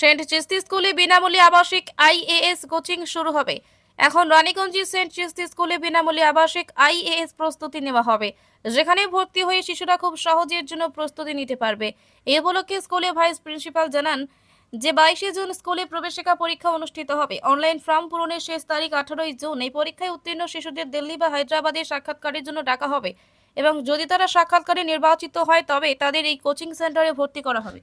Saint Chishti স্কুলে বিনামূল্যে আবাসিক আইএএস কোচিং শুরু হবে। এখন রানীগঞ্জে সেন্ট চিস্তি স্কুলে বিনামূল্যে আবাসিক আইএএস প্রস্তুতি নেওয়া হবে, যেখানে ভর্তি হয়ে শিশুরা খুব সহজের জন্য প্রস্তুতি নিতে পারবে। এই উপলক্ষে স্কুলে ভাইস প্রিন্সিপাল জানান যে 22শে জুন স্কুলে প্রবেশিকা পরীক্ষা অনুষ্ঠিত হবে। অনলাইন ফর্ম পূরণের শেষ তারিখ 18ই জুন। এই পরীক্ষায় উত্তীর্ণ শিশুদের দিল্লি বা হায়দ্রাবাদে সাক্ষাৎকারের জন্য ডাকা হবে এবং যদি তারা সাক্ষাৎকারে নির্বাচিত হয় তবে তাদের এই কোচিং सेंटरे भर्ती करा হবে।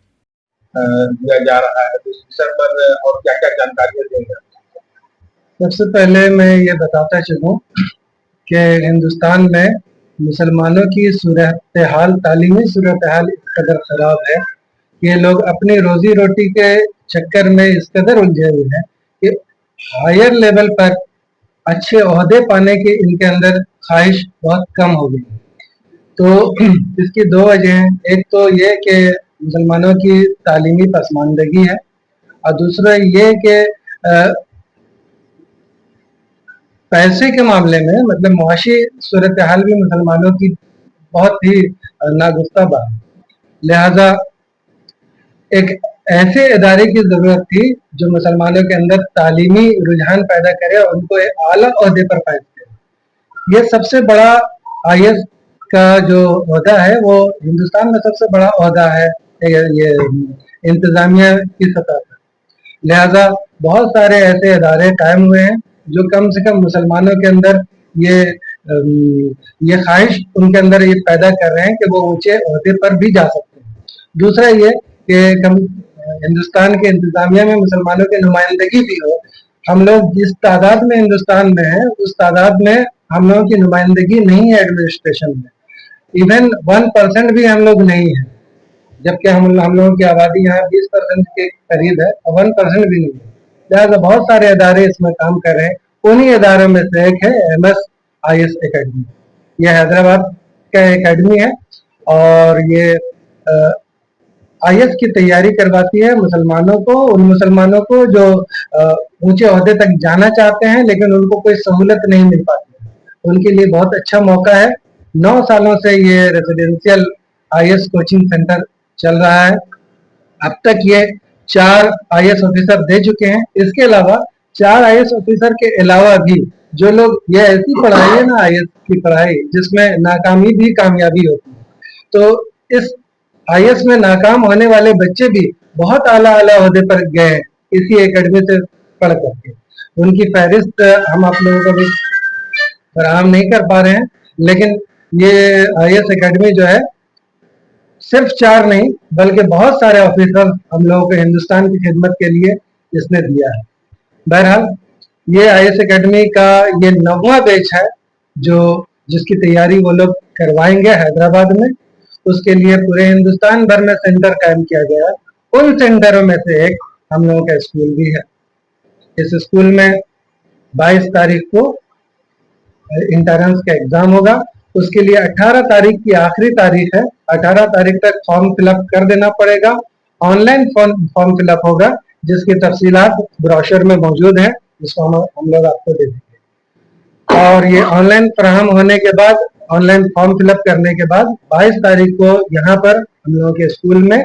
दिया जा रहा है तो इस विषय पर और क्या क्या जानकारियां देंगे? सबसे पहले मैं ये बताता चलूं कि हिंदुस्तान में मुसलमानों की सूरत हाल, तालीमी सूरत हाल इस कदर खराब है कि ये लोग अपनी रोजी रोटी के चक्कर में इस कदर उलझे हुए हैं कि हायर लेवल पर अच्छे ओहदे पाने की इनके अंदर ख्वाहिश बहुत कम हो गई। तो इसकी दो वजह हैं। एक तो ये कि मुसलमानों की तालीमी पसमानदगी है और दूसरा ये कि पैसे के मामले में मतलब मुआशी सूरत हाल में मुसलमानों की बहुत ही नागुफ्ता है। लिहाजा एक ऐसे इदारे की जरूरत थी जो मुसलमानों के अंदर तालीमी रुझान पैदा करे और उनको एक आला ओहदे पर फायद करे। ये सबसे बड़ा आईएएस का जो ओहदा है वो हिंदुस्तान में सबसे बड़ा ओहदा है ये इंतजामिया की सतह पर। लिहाजा बहुत सारे ऐसे इदारे कायम हुए हैं जो कम से कम मुसलमानों के अंदर ये ख्वाहिश उनके अंदर ये पैदा कर रहे हैं कि वो ऊंचे ओहदे पर भी जा सकते हैं। दूसरा ये कि हिंदुस्तान के इंतजामिया में मुसलमानों की नुमाइंदगी भी हो। हम लोग जिस तादाद में हिंदुस्तान में है उस तादाद में हम लोगों की नुमाइंदगी नहीं है एडमिनिस्ट्रेशन में। इवन 1% भी हम लोग नहीं है, जबकि हम लोगों की आबादी यहाँ 20% के करीब है और 1% भी नहीं है। लिहाजा बहुत सारे इदारे इसमें काम कर रहे हैं। उन्हीं इदारों में से एक है MSIS एकेडमी। यह हैदराबाद का एकेडमी है और ये आईएएस की तैयारी करवाती है मुसलमानों को, उन मुसलमानों को जो ऊंचे ओहदे तक जाना चाहते हैं लेकिन उनको कोई सहूलत नहीं मिल पाती है। उनके लिए बहुत अच्छा मौका है। 9 सालों से ये रेजिडेंशियल आईएएस कोचिंग सेंटर चल रहा है। अब तक ये 4 आईएएस ऑफिसर दे चुके हैं। इसके अलावा 4 आईएएस ऑफिसर के अलावा भी जो लोग, ये ऐसी पढ़ाई है ना आईएएस की पढ़ाई जिसमें नाकामी भी कामयाबी होती है, तो इस आईएएस में नाकाम होने वाले बच्चे भी बहुत आला ओहदे पर गए हैं इसी एकेडमी से पढ़ करके। उनकी फहरिस्त हम आप लोगों को भी फराहम नहीं कर पा रहे हैं, लेकिन ये आईएएस एकेडमी जो है सिर्फ 4 नहीं बल्कि बहुत सारे ऑफिसर हम लोगों को हिंदुस्तान की खिदमत के लिए इसने दिया है। बहरहाल ये आईएएस एकेडमी का ये 9वां बैच है जो जिसकी तैयारी वो लोग करवाएंगे हैदराबाद में। उसके लिए पूरे हिंदुस्तान भर में सेंटर कायम किया गया है। उन सेंटरों में से एक हम लोगों का स्कूल भी है। इस स्कूल में 22 तारीख को इंट्रेंस का एग्जाम होगा। उसके लिए 18 तारीख की आखिरी तारीख है। 18 तारीख तक फॉर्म फिलअप कर देना पड़ेगा। ऑनलाइन फॉर्म फिलअप होगा जिसकी तफसीलात ब्रोशर में मौजूद है, जिसको हम लोग आपको दे देंगे। और ये ऑनलाइन फराहम होने के बाद, ऑनलाइन फॉर्म फिलअप करने के बाद 22 तारीख को यहाँ पर हम लोगों के स्कूल में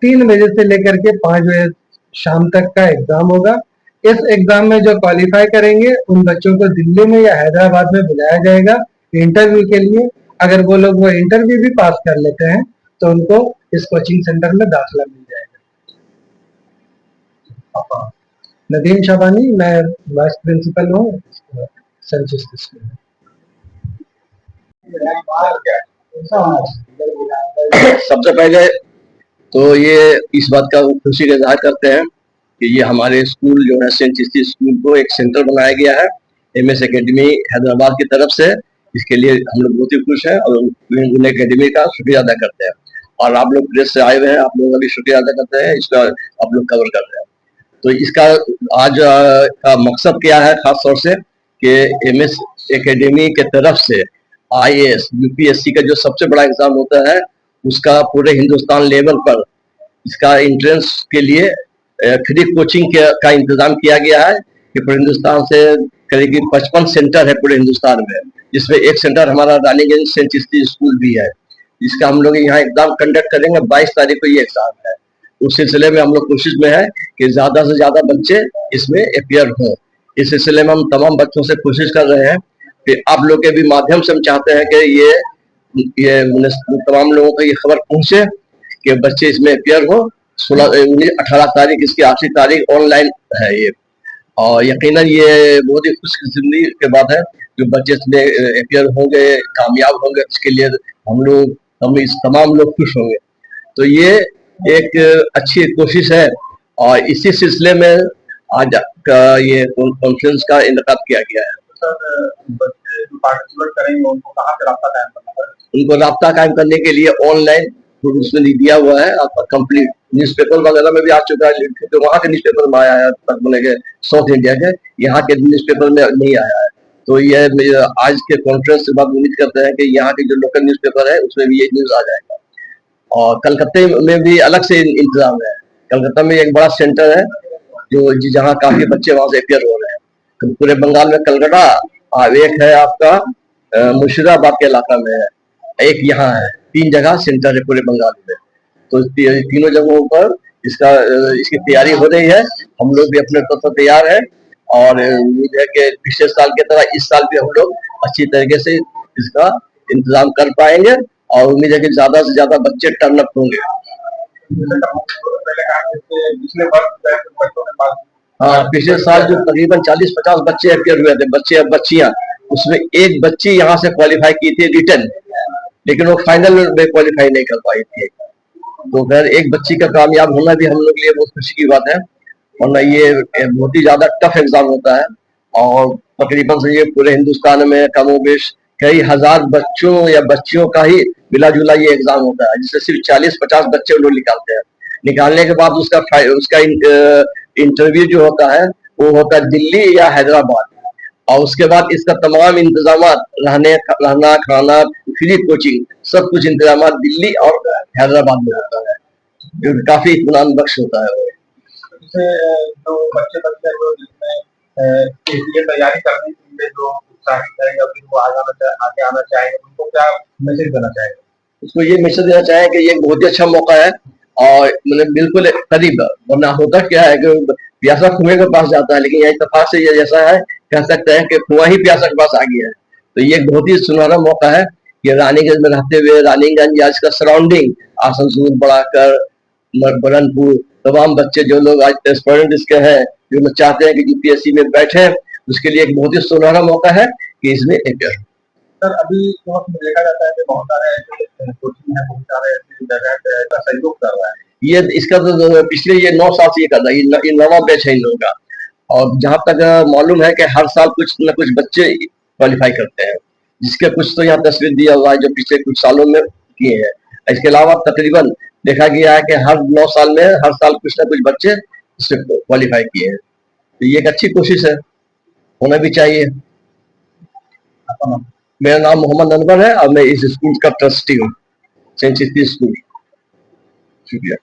3 बजे से लेकर के 5 बजे शाम तक का एग्जाम होगा। इस एग्जाम में जो क्वालिफाई करेंगे उन बच्चों को दिल्ली में या हैदराबाद में बुलाया जाएगा इंटरव्यू के लिए। अगर वो लोग वो इंटरव्यू भी पास कर लेते हैं तो उनको इस कोचिंग सेंटर में दाखिला मिल जाएगा। नदीम शाबानी, मैं वाइस प्रिंसिपल हूँ सेंट चिस्ती स्कूल में। सबसे पहले तो ये इस बात का खुशी का इजहार करते हैं कि ये हमारे स्कूल जो है सेंट चिस्ती स्कूल को एक सेंटर बनाया गया है MS एकेडमी हैदराबाद की तरफ से। इसके लिए हम लोग बहुत ही खुश हैं और उन एकेडमी का शुक्रिया अदा करते हैं। और आप लोग प्रेस से आए हुए हैं, आप लोगों का भी शुक्रिया अदा करते हैं, इसका आप लोग कवर कर रहे हैं। तो इसका आज का मकसद क्या है खास तौर से कि MS एकेडमी के तरफ से IAS UPSC का जो सबसे बड़ा एग्जाम होता है उसका पूरे हिंदुस्तान लेवल पर इसका एंट्रेंस के लिए फ्री कोचिंग का इंतजाम किया गया है कि पूरे हिंदुस्तान से करीब 55 सेंटर है पूरे हिंदुस्तान में, जिसमें एक सेंटर हमारा रानीगंज सेंट चिस्ती स्कूल भी है। इसका हम लोग यहाँ एग्जाम कंडक्ट करेंगे। 22 तारीख को ये एग्जाम है उस सिलसिले में हम लोग कोशिश में है कि ज्यादा से ज्यादा बच्चे इसमें अपियर हों। इस सिलसिले में हम तमाम बच्चों से कोशिश कर रहे हैं कि आप लोग के भी माध्यम से हम चाहते हैं कि ये तमाम लोगों को ये खबर पहुंचे कि बच्चे इसमें अपियर हो। 18 तारीख इसकी आखिरी तारीख ऑनलाइन है ये, और यकीनन ये बहुत ही खुशकिस्मती के बात है जो बच्चे इसमें अपियर होंगे, कामयाब होंगे, इसके लिए हम इस तमाम लोग खुश होंगे। तो ये एक अच्छी कोशिश है और इसी सिलसिले में आज का ये कॉन्फ्रेंस का इनेकाद किया गया है। सर, बच्चे जो पार्टिसिपेट करेंगे उनको कहाँ से रास्ता कायम करना पड़ेगा? उनको रास्ता कायम करने के लिए ऑनलाइन उसमें दिया हुआ है, आपका कंप्लीट न्यूज़पेपर वगैरह में भी आ चुका है, तो वहाँ के न्यूज़पेपर में आया है बोले के साउथ इंडिया के, यहाँ के न्यूज़पेपर में नहीं आया है। तो ये आज के कॉन्फ्रेंस के बाद उम्मीद करते हैं कि यहाँ के जो लोकल न्यूज़पेपर है उसमें भी ये न्यूज आ जाएगा। और कलकत्ते में भी अलग से इंतजाम है। कलकत्ता में एक बड़ा सेंटर है जो जहाँ काफी बच्चे वहां से अपियर हो रहे हैं। तो पूरे बंगाल में कलकत्ता, एक है आपका मुर्शिदाबाद के इलाका में है, एक यहाँ है, 3 जगह सेंटर है पूरे बंगाल में। तो तीनों जगहों पर इसकी तैयारी हो रही है। हम लोग भी अपने तौर पर तैयार है और उम्मीद है कि पिछले साल की तरह इस साल भी हम लोग अच्छी तरीके से इसका इंतजाम कर पाएंगे और उम्मीद है कि ज्यादा से ज्यादा बच्चे टर्न अप होंगे। पहले कहा कि पिछले वर्ष बच्चों ने पास, हाँ, पिछले साल जो तकरीबन 40-50 बच्चे अपियर हुए थे, बच्चे और बच्चियां, उसमें एक बच्ची यहाँ से क्वालिफाई की थी रिटर्न, लेकिन वो फाइनल में क्वालिफाई नहीं कर पाई थी। तो खैर एक बच्ची का कामयाब होना भी हम लोग के लिए बहुत खुशी की बात है, वरना ये बहुत ही ज्यादा टफ एग्जाम होता है और तकरीबन से ये पूरे हिंदुस्तान में कमोबेश कई हजार बच्चों या बच्चियों का ही मिला जुला ये एग्जाम होता है, जिससे सिर्फ 40-50 बच्चे लोग निकालते हैं। निकालने के बाद उसका इंटरव्यू जो होता है वो होता है दिल्ली या हैदराबाद, और उसके बाद इसका तमाम इंतजाम रहना खाना फ्री कोचिंग सब कुछ इंतजाम दिल्ली और हैदराबाद में होता है, जो काफी इत्मीनान बख्श होता है। इससे जो बच्चे हैं जिसमें ये तैयारी करने के लिए जो उत्साहित है या फिर वो आगे आना चाहेंगे, उनको क्या मैसेज देना चाहेंगे? उसको ये मैसेज देना चाहें कि ये एक बहुत ही अच्छा मौका है और मतलब बिल्कुल करीब, वरना होता क्या है कि प्यासा कुएं के पास जाता है, लेकिन यहाँ इत्तेफाक से ये जैसा है कह सकते हैं कि कुआं ही प्यासा के पास आ गया है। तो ये एक बहुत ही सुनहरा मौका है कि रानीगंज में रहते हुए रानीगंज या इसका सराउंडिंग आसनसोल, बड़ाकर, बरनपुर, तमाम बच्चे जो लोग आज एस्पिरेंट इसके हैं, जो लोग चाहते हैं कि यूपीएससी में बैठे, उसके लिए एक बहुत ही सुनहरा मौका है कि इसमें अपियर। सर, अभी तो वक्त में देखा जाता है कि बहुत सारे ऐसे कोचिंग है, बहुत सारे ऐसी जगह का सहयोग कर रहा है। ये इसका तो पिछले ये 9 साल से ये कर रहा है, ये नवा बैच है इन लोगों का, और जहां तक मालूम है कि हर साल कुछ न कुछ बच्चे क्वालिफाई करते हैं, जिसके कुछ तो यहाँ तस्वीर दिया हुआ है जो पिछले कुछ सालों में किए हैं। इसके अलावा तकरीबन देखा गया है कि हर 9 साल में हर साल कुछ न कुछ बच्चे इसमें क्वालिफाई किए हैं। तो ये एक अच्छी कोशिश है, होना भी चाहिए। मेरा नाम मोहम्मद अनवर है और मैं इस स्कूल का ट्रस्टी हूँ, सेंट स्कूल। शुक्रिया।